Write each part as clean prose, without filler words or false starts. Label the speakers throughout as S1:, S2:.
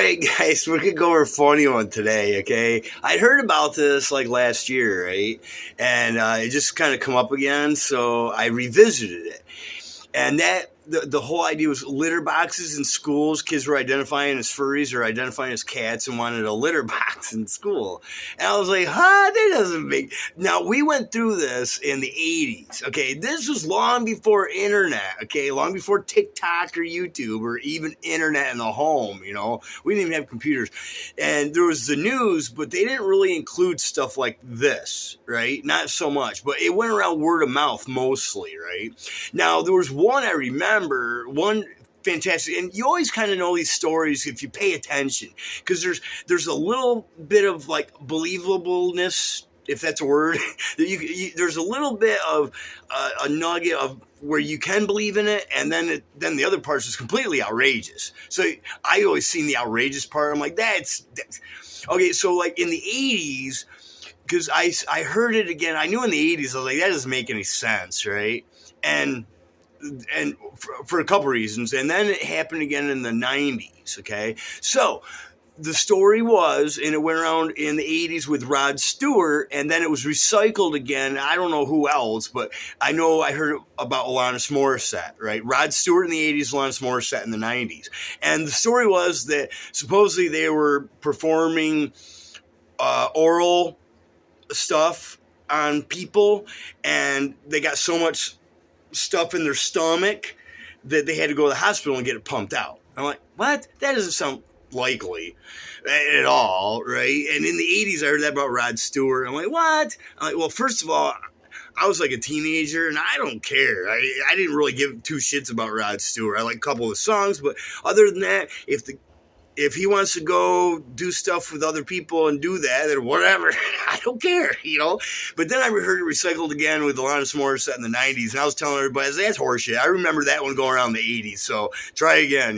S1: right, guys, we're gonna go over a funny one today. Okay, I'd heard about this like last year, right, and it just kind of come up again, so I revisited it. And that the whole idea was litter boxes in schools. Kids were identifying as furries or identifying as cats and wanted a litter box in school. And I was like, that doesn't make. Now, we went through this in the 80s. Okay, this was long before internet. Okay, long before TikTok or YouTube or even internet in the home. We didn't even have computers. And there was the news, but they didn't really include stuff like this, right? Not so much, but it went around word of mouth mostly, right? Now, there was one I remember, one fantastic, and you always kind of know these stories if you pay attention, because there's a little bit of like believableness, if that's a word. There's a little bit of a nugget of where you can believe in it, and then the other part is completely outrageous. So I always seen the outrageous part. I'm like, that's okay. So like in the 80s, because I heard it again. I knew in the 80s, I was like, that doesn't make any sense, right? And for a couple reasons. And then it happened again in the 90s, okay? So the story was, and it went around in the 80s with Rod Stewart, and then it was recycled again. I don't know who else, but I know I heard about Alanis Morissette, right? Rod Stewart in the 80s, Alanis Morissette in the 90s. And the story was that supposedly they were performing oral stuff on people, and they got so much stuff in their stomach that they had to go to the hospital and get it pumped out. I'm like, what? That doesn't sound likely at all, right? And in the 80s, I heard that about Rod Stewart. I'm like, what? I'm like, well, first of all, I was like a teenager, and I don't care. I didn't really give two shits about Rod Stewart. I like a couple of the songs, but other than that, if he wants to go do stuff with other people and do that or whatever, I don't care, But then I heard it recycled again with Alanis Morissette in the 90s, and I was telling everybody, that's horseshit. I remember that one going around the 80s, so try again,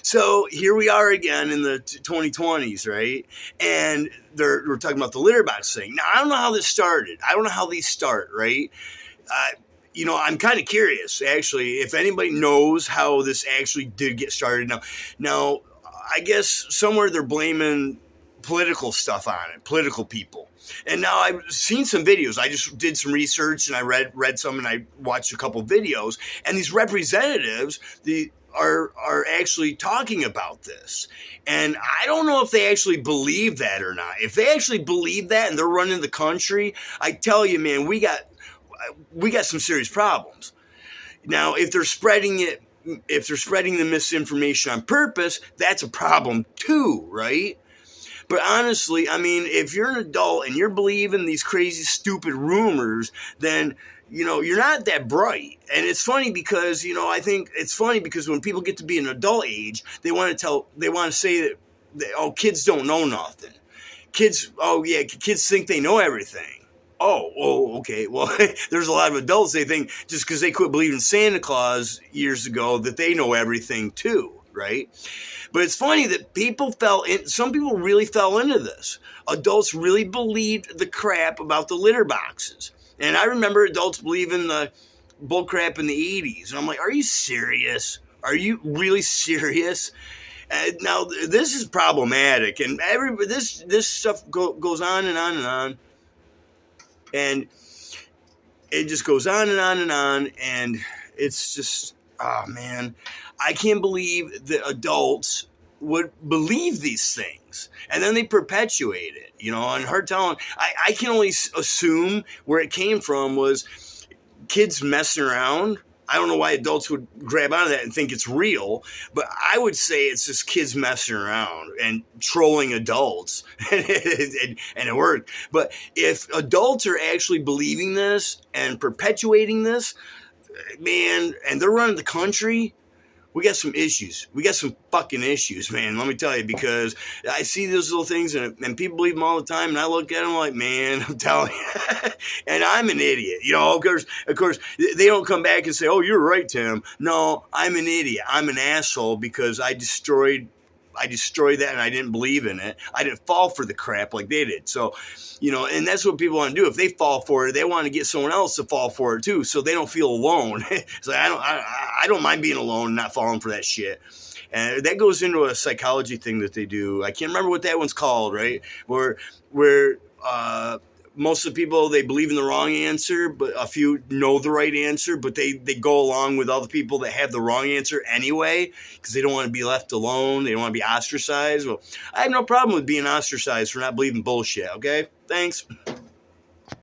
S1: So here we are again in the 2020s, right? And we're talking about the litter box thing. Now, I don't know how this started. I don't know how these start, right? I'm kind of curious, actually, if anybody knows how this actually did get started. Now, I guess somewhere they're blaming political stuff on it, political people. And now I've seen some videos. I just did some research, and I read some, and I watched a couple videos. And these representatives, are actually talking about this. And I don't know if they actually believe that or not. If they actually believe that and they're running the country, I tell you, man, we got some serious problems. Now, if they're spreading the misinformation on purpose, that's a problem too, right? But honestly, I mean, if you're an adult and you're believing these crazy, stupid rumors, then, you're not that bright. And it's funny because, I think it's funny because when people get to be an adult age, they want to say that, kids don't know nothing. Kids think they know everything. Oh, okay. Well, there's a lot of adults, they think just because they quit believing Santa Claus years ago that they know everything too, right? But it's funny that some people really fell into this. Adults really believed the crap about the litter boxes. And I remember adults believing the bull crap in the 80s. And I'm like, are you serious? Are you really serious? Now, this is problematic. And this stuff goes on and on and on. And it just goes on and on and on. And it's just, oh, man. I can't believe that adults would believe these things. And then they perpetuate it, and her telling, I can only assume where it came from was kids messing around. I don't know why adults would grab onto that and think it's real, but I would say it's just kids messing around and trolling adults, and it worked. But if adults are actually believing this and perpetuating this, man, and they're running the country, we got some issues. We got some fucking issues, man. Let me tell you, because I see those little things and people believe them all the time. And I look at them like, man, I'm telling you. And I'm an idiot. Of course, they don't come back and say, oh, you're right, Tim. No, I'm an idiot. I'm an asshole because I destroyed that and I didn't believe in it. I didn't fall for the crap like they did. So, and that's what people want to do. If they fall for it, they want to get someone else to fall for it too, so they don't feel alone. So I don't mind being alone and not falling for that shit. And that goes into a psychology thing that they do. I can't remember what that one's called, right? Where most of the people, they believe in the wrong answer, but a few know the right answer, but they go along with other people that have the wrong answer anyway because they don't want to be left alone. They don't want to be ostracized. Well, I have no problem with being ostracized for not believing bullshit, okay? Thanks.